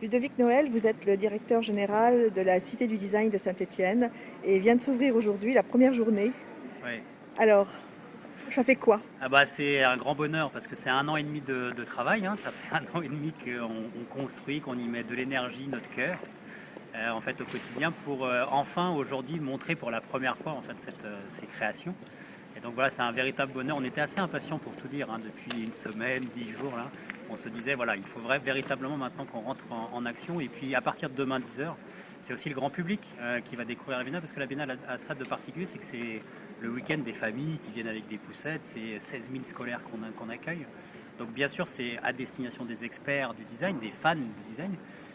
Ludovic Noël, vous êtes le directeur général de la Cité du Design de Saint-Étienne et vient de s'ouvrir aujourd'hui la première journée. Ouais. Alors, ça fait quoi? Ah bah, c'est un grand bonheur parce que c'est 1 an et demi de travail, hein. Ça fait 1 an et demi qu'on construit, qu'on y met de l'énergie, notre cœur, en fait, au quotidien pour enfin aujourd'hui montrer pour la première fois en fait ces créations. Et donc voilà, c'est un véritable bonheur. On était assez impatients pour tout dire, hein, depuis une semaine, 10 jours là. On se disait voilà, il faudrait véritablement maintenant qu'on rentre en action. Et puis à partir de demain 10 h, c'est aussi le grand public qui va découvrir la Biennale parce que la Biennale a ça de particulier, c'est que c'est le week-end des familles qui viennent avec des poussettes, c'est 16 000 scolaires qu'on accueille. Donc bien sûr, c'est à destination des experts du design, des fans du design,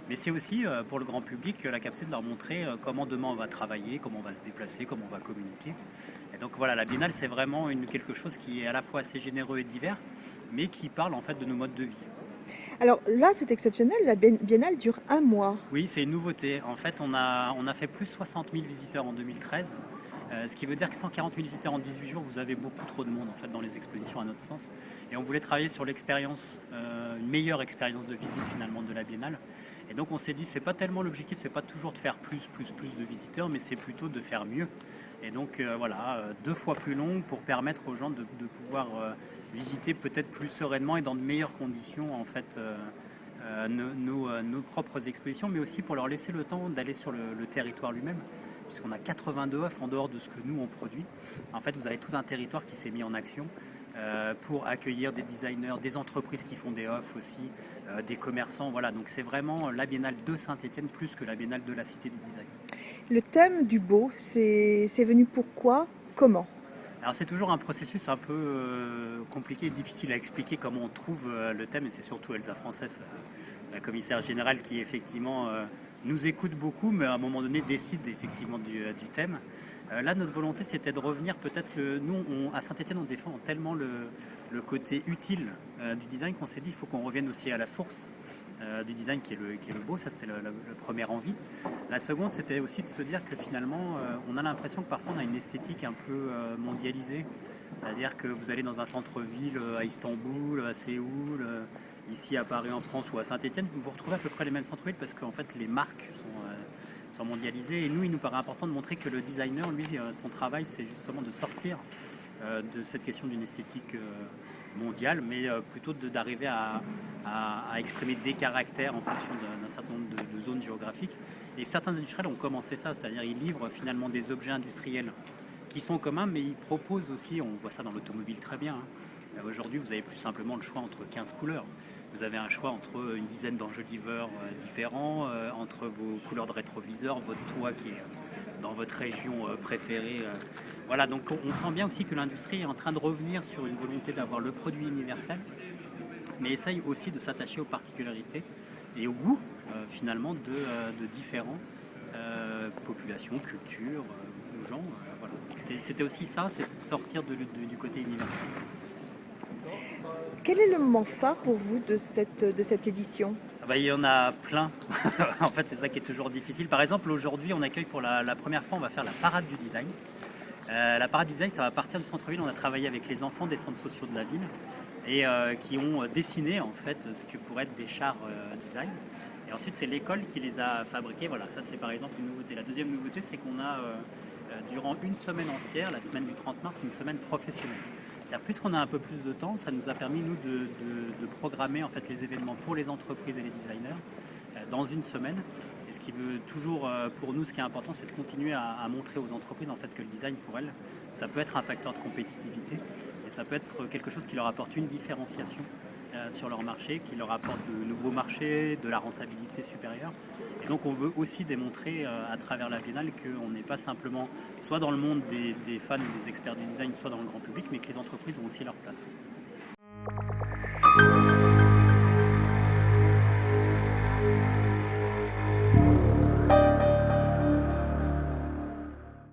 mais c'est aussi pour le grand public la capacité de leur montrer comment demain on va travailler, comment on va se déplacer, comment on va communiquer. Et donc voilà, la Biennale, c'est vraiment quelque chose qui est à la fois assez généreux et divers, mais qui parle en fait de nos modes de vie. Alors là, c'est exceptionnel, la biennale dure un mois. Oui, c'est une nouveauté. En fait, on a fait plus 60 000 visiteurs en 2013. Ce qui veut dire que 140 000 visiteurs en 18 jours, vous avez beaucoup trop de monde en fait dans les expositions à notre sens. Et on voulait travailler sur l'expérience, une meilleure expérience de visite finalement de la Biennale. Et donc on s'est dit, c'est pas tellement l'objectif, c'est pas toujours de faire plus de visiteurs, mais c'est plutôt de faire mieux. Et donc voilà, 2 fois plus long pour permettre aux gens de pouvoir visiter peut-être plus sereinement et dans de meilleures conditions en fait. Nos propres expositions, mais aussi pour leur laisser le temps d'aller sur le territoire lui-même, puisqu'on a 82 offres en dehors de ce que nous on produit. En fait, vous avez tout un territoire qui s'est mis en action pour accueillir des designers, des entreprises qui font des offres aussi, des commerçants. Voilà, donc c'est vraiment la Biennale de Saint-Étienne plus que la Biennale de la Cité du Design. Le thème du beau, c'est venu pourquoi? Comment? Alors c'est toujours un processus un peu compliqué et difficile à expliquer comment on trouve le thème, et c'est surtout Elsa Frances, la commissaire générale, qui effectivement nous écoute beaucoup, mais à un moment donné décide effectivement du thème. Là, notre volonté, c'était de revenir peut-être, à Saint-Étienne, on défend tellement le côté utile du design qu'on s'est dit il faut qu'on revienne aussi à la source du design qui est le beau. Ça, c'était la première envie. La seconde, c'était aussi de se dire que finalement, on a l'impression que parfois on a une esthétique un peu mondialisée. C'est-à-dire que vous allez dans un centre-ville à Istanbul, à Séoul, ici à Paris en France ou à Saint-Étienne, vous retrouvez à peu près les mêmes centres-villes parce qu'en fait les marques sont mondialisées. Et nous, il nous paraît important de montrer que le designer, lui, son travail, c'est justement de sortir de cette question d'une esthétique mondiale, mais plutôt d'arriver à exprimer des caractères en fonction d'un certain nombre de zones géographiques. Et certains industriels ont commencé ça, c'est-à-dire ils livrent finalement des objets industriels qui sont communs, mais ils proposent aussi, on voit ça dans l'automobile très bien, hein. Aujourd'hui, vous avez plus simplement le choix entre 15 couleurs. Vous avez un choix entre une dizaine d'enjoliveurs différents, entre vos couleurs de rétroviseur, votre toit qui est dans votre région préférée. Voilà, donc on sent bien aussi que l'industrie est en train de revenir sur une volonté d'avoir le produit universel, mais essaye aussi de s'attacher aux particularités et au goût finalement de différents populations, cultures, gens. Voilà. C'était aussi ça, c'était de sortir du côté universel. Quel est le moment phare pour vous de cette édition? Ah bah, il y en a plein. En fait, c'est ça qui est toujours difficile. Par exemple, aujourd'hui, on accueille pour la première fois, on va faire la parade du design. La parade du design, ça va partir du centre-ville. On a travaillé avec les enfants des centres sociaux de la ville et qui ont dessiné en fait ce que pourrait être des chars design. Et ensuite, c'est l'école qui les a fabriqués. Voilà, ça c'est par exemple une nouveauté. La deuxième nouveauté, c'est qu'on a durant une semaine entière, la semaine du 30 mars, une semaine professionnelle. C'est-à-dire, puisqu'on a un peu plus de temps, ça nous a permis nous de programmer en fait les événements pour les entreprises et les designers dans une semaine. Et ce qui veut toujours, pour nous, ce qui est important, c'est de continuer à montrer aux entreprises en fait que le design pour elles, ça peut être un facteur de compétitivité et ça peut être quelque chose qui leur apporte une différenciation sur leur marché, qui leur apporte de nouveaux marchés, de la rentabilité supérieure. Et donc on veut aussi démontrer à travers la Biennale qu'on n'est pas simplement soit dans le monde des fans et des experts du design, soit dans le grand public, mais que les entreprises ont aussi leur place.